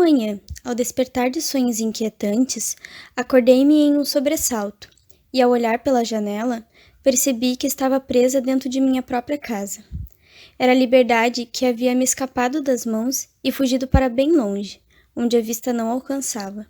manhã, ao despertar de sonhos inquietantes, acordei-me em um sobressalto, e ao olhar pela janela, percebi que estava presa dentro de minha própria casa. Era a liberdade que havia me escapado das mãos e fugido para bem longe, onde a vista não alcançava.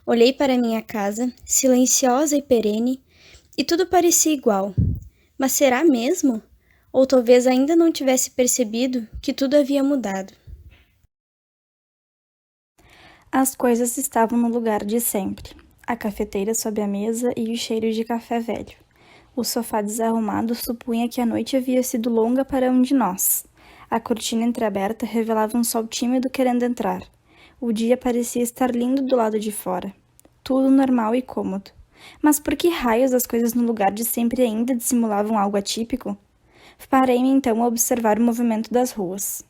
Olhei para minha casa, silenciosa e perene, e tudo parecia igual. Mas será mesmo? Ou talvez ainda não tivesse percebido que tudo havia mudado. As coisas estavam no lugar de sempre. A cafeteira sob a mesa e o cheiro de café velho. O sofá desarrumado supunha que a noite havia sido longa para um de nós. A cortina entreaberta revelava um sol tímido querendo entrar. O dia parecia estar lindo do lado de fora. Tudo normal e cômodo. Mas por que raios as coisas no lugar de sempre ainda dissimulavam algo atípico? Parei-me então a observar o movimento das ruas.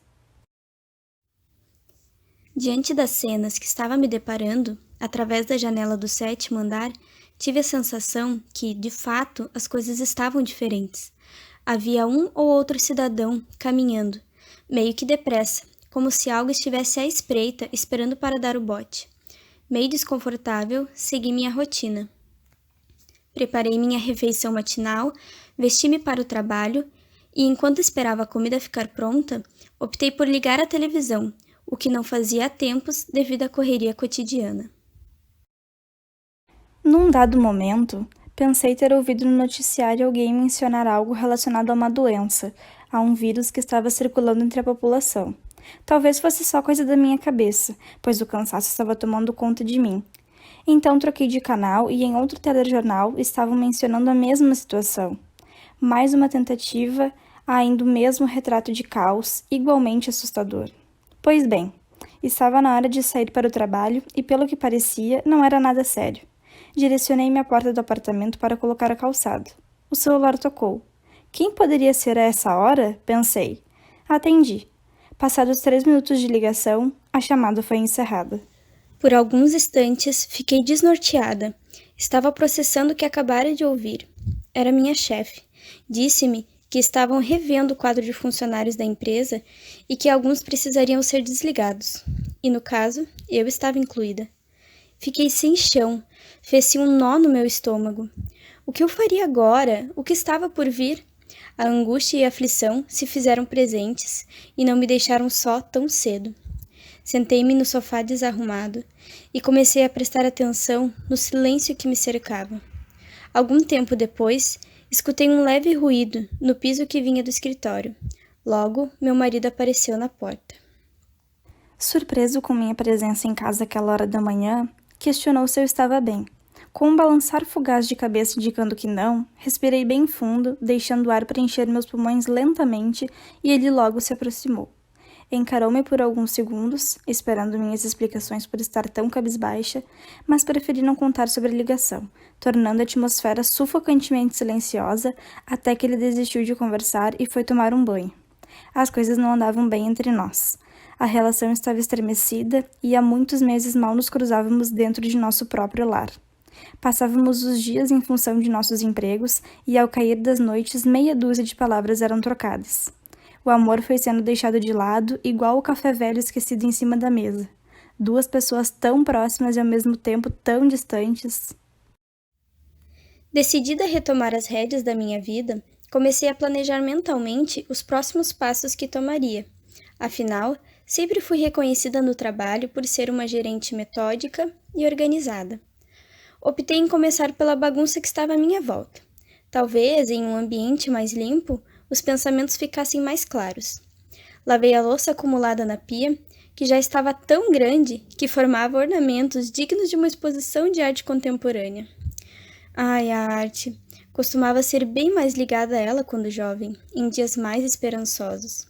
Diante das cenas que estava me deparando, através da janela do 7º andar, tive a sensação que, de fato, as coisas estavam diferentes. Havia um ou outro cidadão caminhando, meio que depressa, como se algo estivesse à espreita esperando para dar o bote. Meio desconfortável, segui minha rotina. Preparei minha refeição matinal, vesti-me para o trabalho e, enquanto esperava a comida ficar pronta, optei por ligar a televisão, o que não fazia há tempos devido à correria cotidiana. Num dado momento, pensei ter ouvido no noticiário alguém mencionar algo relacionado a uma doença, a um vírus que estava circulando entre a população. Talvez fosse só coisa da minha cabeça, pois o cansaço estava tomando conta de mim. Então troquei de canal e em outro telejornal estavam mencionando a mesma situação. Mais uma tentativa, ainda o mesmo retrato de caos, igualmente assustador. Pois bem, estava na hora de sair para o trabalho e, pelo que parecia, não era nada sério. Direcionei-me à porta do apartamento para colocar a calçado. O celular tocou. Quem poderia ser a essa hora? Pensei. Atendi. Passados 3 minutos de ligação, a chamada foi encerrada. Por alguns instantes, fiquei desnorteada. Estava processando o que acabara de ouvir. Era minha chefe. Disse-me que estavam revendo o quadro de funcionários da empresa e que alguns precisariam ser desligados. E, no caso, eu estava incluída. Fiquei sem chão, fez-se um nó no meu estômago. O que eu faria agora? O que estava por vir? A angústia e a aflição se fizeram presentes e não me deixaram só tão cedo. Sentei-me no sofá desarrumado e comecei a prestar atenção no silêncio que me cercava. Algum tempo depois, escutei um leve ruído no piso que vinha do escritório. Logo, meu marido apareceu na porta. Surpreso com minha presença em casa àquela hora da manhã, questionou se eu estava bem. Com um balançar fugaz de cabeça indicando que não, respirei bem fundo, deixando o ar preencher meus pulmões lentamente, e ele logo se aproximou. Encarou-me por alguns segundos, esperando minhas explicações por estar tão cabisbaixa, mas preferi não contar sobre a ligação, tornando a atmosfera sufocantemente silenciosa até que ele desistiu de conversar e foi tomar um banho. As coisas não andavam bem entre nós. A relação estava estremecida e há muitos meses mal nos cruzávamos dentro de nosso próprio lar. Passávamos os dias em função de nossos empregos e, ao cair das noites, meia dúzia de palavras eram trocadas. O amor foi sendo deixado de lado, igual o café velho esquecido em cima da mesa. 2 pessoas tão próximas e ao mesmo tempo tão distantes. Decidida a retomar as rédeas da minha vida, comecei a planejar mentalmente os próximos passos que tomaria. Afinal, sempre fui reconhecida no trabalho por ser uma gerente metódica e organizada. Optei em começar pela bagunça que estava à minha volta. Talvez, em um ambiente mais limpo, os pensamentos ficassem mais claros. Lavei a louça acumulada na pia, que já estava tão grande que formava ornamentos dignos de uma exposição de arte contemporânea. Ai, a arte! Costumava ser bem mais ligada a ela quando jovem, em dias mais esperançosos.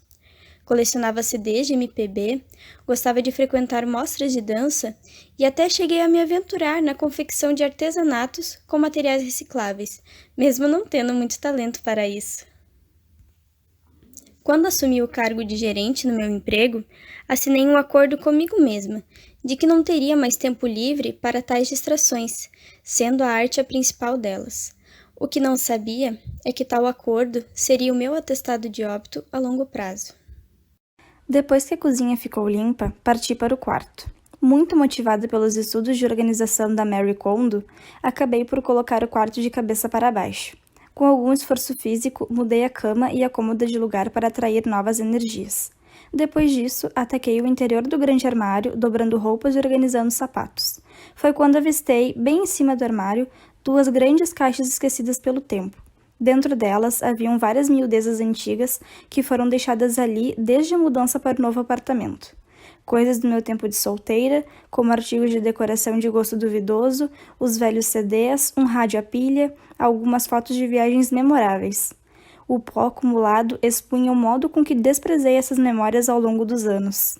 Colecionava CDs de MPB, gostava de frequentar mostras de dança e até cheguei a me aventurar na confecção de artesanatos com materiais recicláveis, mesmo não tendo muito talento para isso. Quando assumi o cargo de gerente no meu emprego, assinei um acordo comigo mesma, de que não teria mais tempo livre para tais distrações, sendo a arte a principal delas. O que não sabia é que tal acordo seria o meu atestado de óbito a longo prazo. Depois que a cozinha ficou limpa, parti para o quarto. Muito motivada pelos estudos de organização da Marie Kondo, acabei por colocar o quarto de cabeça para baixo. Com algum esforço físico, mudei a cama e a cômoda de lugar para atrair novas energias. Depois disso, ataquei o interior do grande armário, dobrando roupas e organizando sapatos. Foi quando avistei, bem em cima do armário, 2 grandes caixas esquecidas pelo tempo. Dentro delas haviam várias miudezas antigas que foram deixadas ali desde a mudança para o novo apartamento. Coisas do meu tempo de solteira, como artigos de decoração de gosto duvidoso, os velhos CDs, um rádio a pilha, algumas fotos de viagens memoráveis. O pó acumulado expunha o modo com que desprezei essas memórias ao longo dos anos.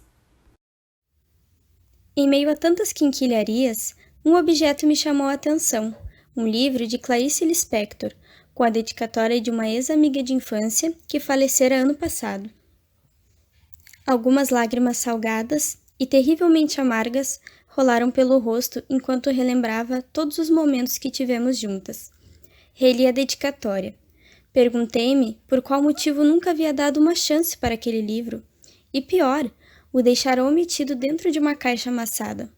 Em meio a tantas quinquilharias, um objeto me chamou a atenção, um livro de Clarice Lispector, com a dedicatória de uma ex-amiga de infância que falecera ano passado. Algumas lágrimas salgadas e terrivelmente amargas rolaram pelo rosto enquanto relembrava todos os momentos que tivemos juntas. Reli a dedicatória. Perguntei-me por qual motivo nunca havia dado uma chance para aquele livro. E pior, o deixara omitido dentro de uma caixa amassada.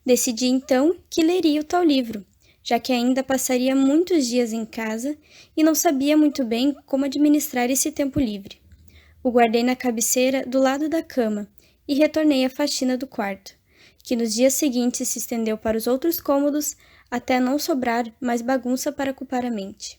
Decidi então que leria o tal livro, já que ainda passaria muitos dias em casa e não sabia muito bem como administrar esse tempo livre. O guardei na cabeceira do lado da cama e retornei à faxina do quarto, que nos dias seguintes se estendeu para os outros cômodos até não sobrar mais bagunça para ocupar a mente.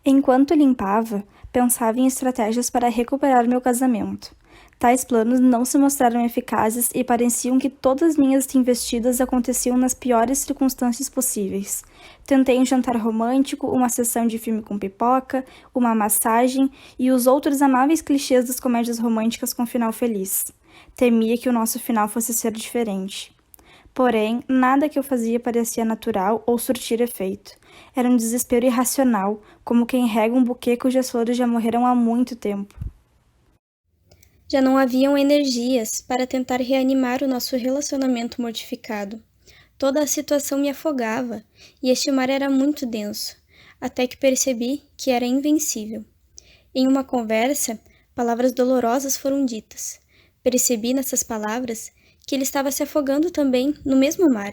Enquanto limpava, pensava em estratégias para recuperar meu casamento. Tais planos não se mostraram eficazes e pareciam que todas minhas investidas aconteciam nas piores circunstâncias possíveis. Tentei um jantar romântico, uma sessão de filme com pipoca, uma massagem e os outros amáveis clichês das comédias românticas com final feliz. Temia que o nosso final fosse ser diferente. Porém, nada que eu fazia parecia natural ou surtir efeito. Era um desespero irracional, como quem rega um buquê cujas flores já morreram há muito tempo. Já não haviam energias para tentar reanimar o nosso relacionamento mortificado. Toda a situação me afogava, e este mar era muito denso, até que percebi que era invencível. Em uma conversa, palavras dolorosas foram ditas. Percebi nessas palavras que ele estava se afogando também no mesmo mar.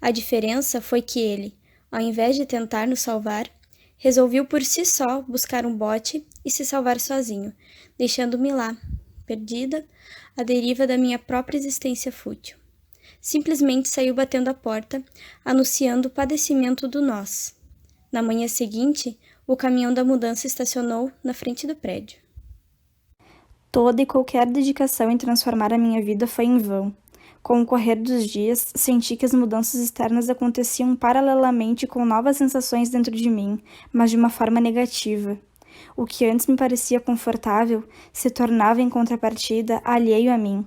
A diferença foi que ele, ao invés de tentar nos salvar, resolveu por si só buscar um bote e se salvar sozinho, deixando-me lá, perdida, à deriva da minha própria existência fútil. Simplesmente saiu batendo a porta, anunciando o padecimento do nós. Na manhã seguinte, o caminhão da mudança estacionou na frente do prédio. Toda e qualquer dedicação em transformar a minha vida foi em vão. Com o correr dos dias, senti que as mudanças externas aconteciam paralelamente com novas sensações dentro de mim, mas de uma forma negativa. O que antes me parecia confortável se tornava, em contrapartida, alheio a mim.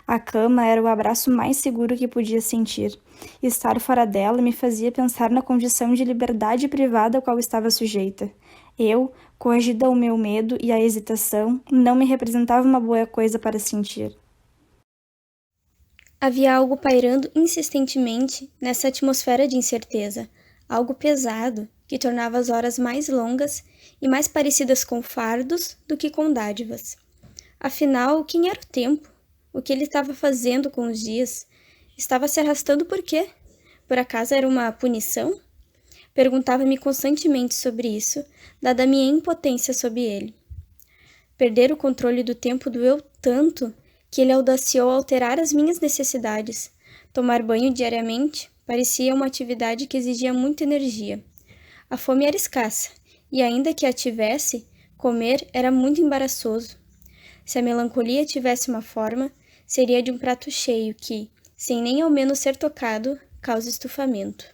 A cama era o abraço mais seguro que podia sentir. Estar fora dela me fazia pensar na condição de liberdade privada a qual estava sujeita. Eu, coagida ao meu medo e à hesitação, não me representava uma boa coisa para sentir. Havia algo pairando insistentemente nessa atmosfera de incerteza, algo pesado que tornava as horas mais longas e mais parecidas com fardos do que com dádivas. Afinal, quem era o tempo? O que ele estava fazendo com os dias? Estava se arrastando por quê? Por acaso era uma punição? Perguntava-me constantemente sobre isso, dada a minha impotência sob ele. Perder o controle do tempo doeu tanto que ele audaciou alterar as minhas necessidades. Tomar banho diariamente parecia uma atividade que exigia muita energia. A fome era escassa, e ainda que a tivesse, comer era muito embaraçoso. Se a melancolia tivesse uma forma, seria de um prato cheio que, sem nem ao menos ser tocado, causa estufamento.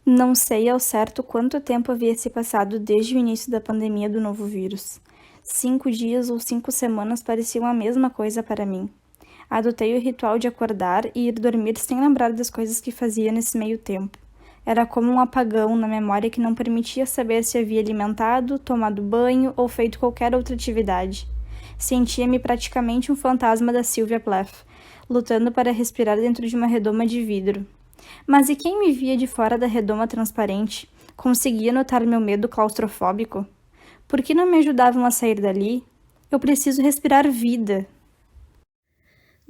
Não sei ao certo quanto tempo havia se passado desde o início da pandemia do novo vírus. 5 dias ou 5 semanas pareciam a mesma coisa para mim. Adotei o ritual de acordar e ir dormir sem lembrar das coisas que fazia nesse meio tempo. Era como um apagão na memória que não permitia saber se havia alimentado, tomado banho ou feito qualquer outra atividade. Sentia-me praticamente um fantasma da Sylvia Plath, lutando para respirar dentro de uma redoma de vidro. Mas e quem me via de fora da redoma transparente? Conseguia notar meu medo claustrofóbico? Por que não me ajudavam a sair dali? Eu preciso respirar vida.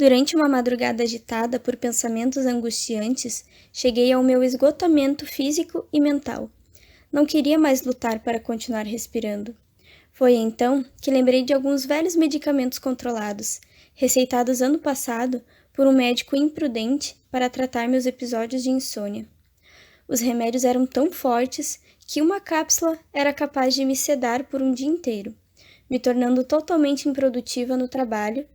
Durante uma madrugada agitada por pensamentos angustiantes, cheguei ao meu esgotamento físico e mental. Não queria mais lutar para continuar respirando. Foi então que lembrei de alguns velhos medicamentos controlados, receitados ano passado por um médico imprudente para tratar meus episódios de insônia. Os remédios eram tão fortes que uma cápsula era capaz de me sedar por um dia inteiro, me tornando totalmente improdutiva no trabalho.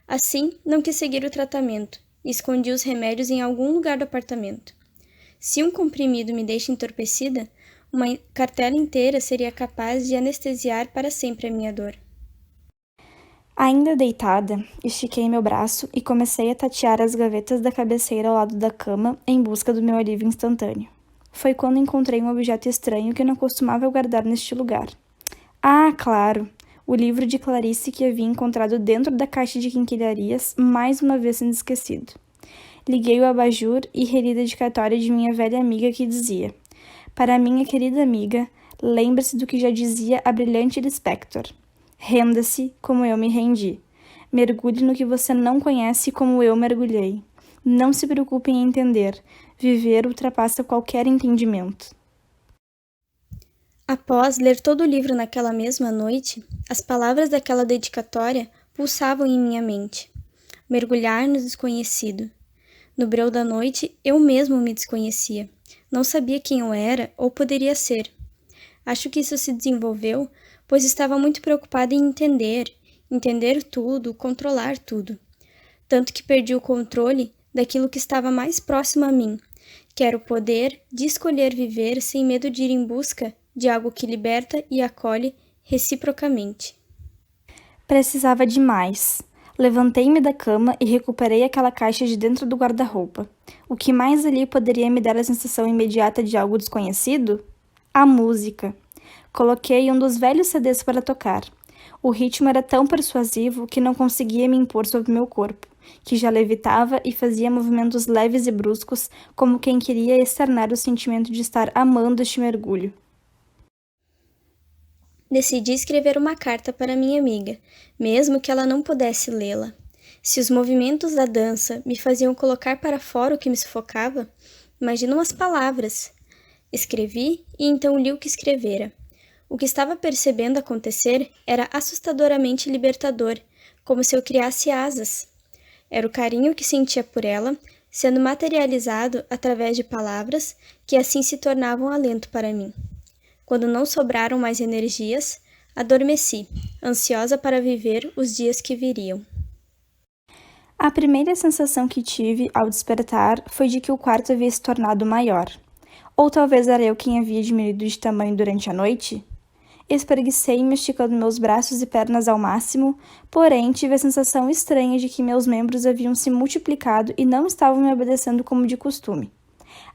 Assim, não quis seguir o tratamento e escondi os remédios em algum lugar do apartamento. Se um comprimido me deixa entorpecida, uma cartela inteira seria capaz de anestesiar para sempre a minha dor. Ainda deitada, estiquei meu braço e comecei a tatear as gavetas da cabeceira ao lado da cama em busca do meu alívio instantâneo. Foi quando encontrei um objeto estranho que não costumava guardar neste lugar. Ah, claro! O livro de Clarice que havia encontrado dentro da caixa de quinquilharias, mais uma vez sendo esquecido. Liguei o abajur e reli a dedicatória de minha velha amiga que dizia: para minha querida amiga, lembre-se do que já dizia a brilhante Lispector. Renda-se como eu me rendi. Mergulhe no que você não conhece como eu mergulhei. Não se preocupe em entender. Viver ultrapassa qualquer entendimento. Após ler todo o livro naquela mesma noite, as palavras daquela dedicatória pulsavam em minha mente. Mergulhar no desconhecido. No breu da noite, eu mesmo me desconhecia. Não sabia quem eu era ou poderia ser. Acho que isso se desenvolveu, pois estava muito preocupada em entender tudo, controlar tudo. Tanto que perdi o controle daquilo que estava mais próximo a mim, que era o poder de escolher viver sem medo de ir em busca de algo que liberta e acolhe reciprocamente. Precisava de mais. Levantei-me da cama e recuperei aquela caixa de dentro do guarda-roupa. O que mais ali poderia me dar a sensação imediata de algo desconhecido? A música. Coloquei um dos velhos CDs para tocar. O ritmo era tão persuasivo que não conseguia me impor sobre meu corpo, que já levitava e fazia movimentos leves e bruscos, como quem queria externar o sentimento de estar amando este mergulho. Decidi escrever uma carta para minha amiga, mesmo que ela não pudesse lê-la. Se os movimentos da dança me faziam colocar para fora o que me sufocava, imagina umas palavras. Escrevi e então li o que escrevera. O que estava percebendo acontecer era assustadoramente libertador, como se eu criasse asas. Era o carinho que sentia por ela, sendo materializado através de palavras que assim se tornavam alento para mim. Quando não sobraram mais energias, adormeci, ansiosa para viver os dias que viriam. A primeira sensação que tive ao despertar foi de que o quarto havia se tornado maior. Ou talvez era eu quem havia diminuído de tamanho durante a noite? Espreguicei-me esticando meus braços e pernas ao máximo, porém tive a sensação estranha de que meus membros haviam se multiplicado e não estavam me obedecendo como de costume.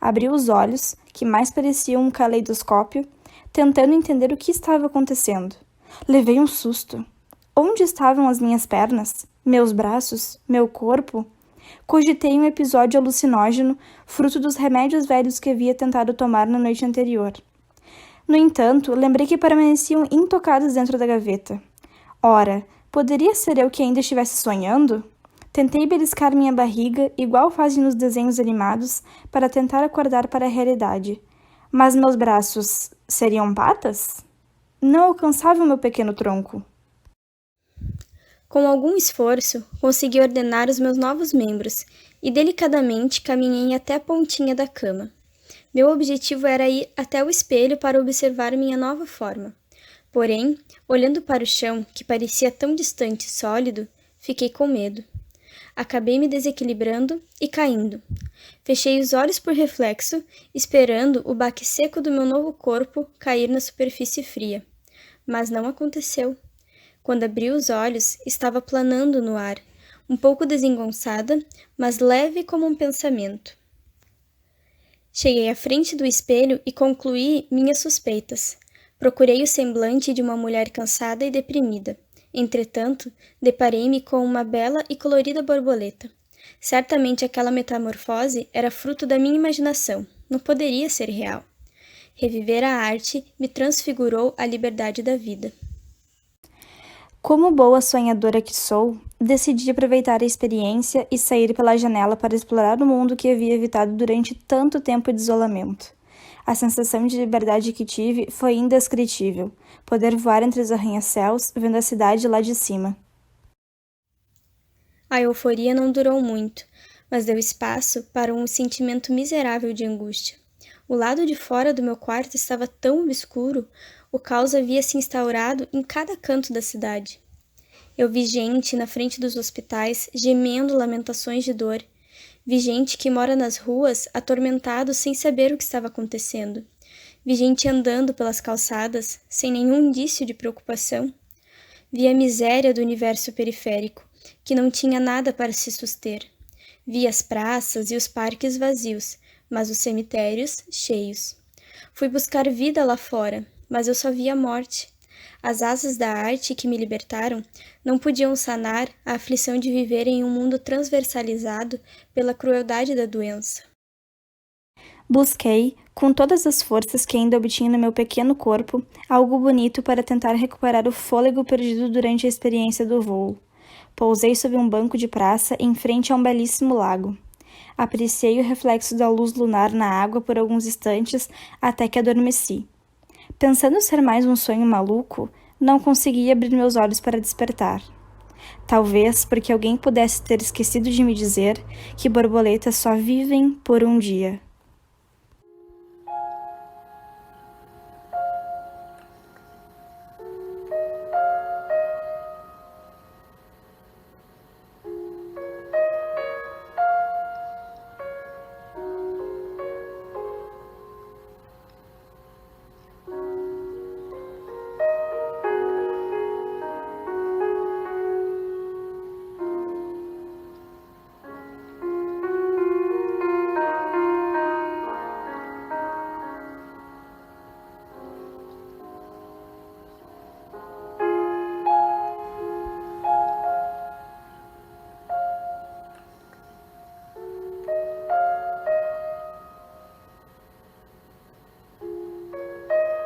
Abri os olhos, que mais pareciam um caleidoscópio, tentando entender o que estava acontecendo. Levei um susto. Onde estavam as minhas pernas? Meus braços? Meu corpo? Cogitei um episódio alucinógeno, fruto dos remédios velhos que havia tentado tomar na noite anterior. No entanto, lembrei que permaneciam intocados dentro da gaveta. Ora, poderia ser eu que ainda estivesse sonhando? Tentei beliscar minha barriga, igual fazem nos desenhos animados, para tentar acordar para a realidade. Mas meus braços seriam patas? Não alcançava o meu pequeno tronco. Com algum esforço, consegui ordenar os meus novos membros e delicadamente caminhei até a pontinha da cama. Meu objetivo era ir até o espelho para observar minha nova forma. Porém, olhando para o chão, que parecia tão distante e sólido, fiquei com medo. Acabei me desequilibrando e caindo. Fechei os olhos por reflexo, esperando o baque seco do meu novo corpo cair na superfície fria. Mas não aconteceu. Quando abri os olhos, estava planando no ar, um pouco desengonçada, mas leve como um pensamento. Cheguei à frente do espelho e concluí minhas suspeitas. Procurei o semblante de uma mulher cansada e deprimida. Entretanto, deparei-me com uma bela e colorida borboleta. Certamente aquela metamorfose era fruto da minha imaginação, não poderia ser real. Reviver a arte me transfigurou a liberdade da vida. Como boa sonhadora que sou, Decidi aproveitar a experiência e sair pela janela para explorar o mundo que havia evitado durante tanto tempo de isolamento. A sensação de liberdade que tive foi indescritível, poder voar entre os arranha-céus, vendo a cidade lá de cima. A euforia não durou muito, mas deu espaço para um sentimento miserável de angústia. O lado de fora do meu quarto estava tão obscuro, o caos havia se instaurado em cada canto da cidade. Eu vi gente na frente dos hospitais gemendo lamentações de dor. Vi gente que mora nas ruas atormentado sem saber o que estava acontecendo. Vi gente andando pelas calçadas sem nenhum indício de preocupação. Vi a miséria do universo periférico, que não tinha nada para se suster. Vi as praças e os parques vazios, mas os cemitérios cheios. Fui buscar vida lá fora, mas eu só via morte. As asas da arte que me libertaram não podiam sanar a aflição de viver em um mundo transversalizado pela crueldade da doença. Busquei, com todas as forças que ainda obtinha no meu pequeno corpo, algo bonito para tentar recuperar o fôlego perdido durante a experiência do voo. Pousei sob um banco de praça em frente a um belíssimo lago. Apreciei o reflexo da luz lunar na água por alguns instantes até que adormeci. Pensando ser mais um sonho maluco, não consegui abrir meus olhos para despertar. Talvez porque alguém pudesse ter esquecido de me dizer que borboletas só vivem por um dia.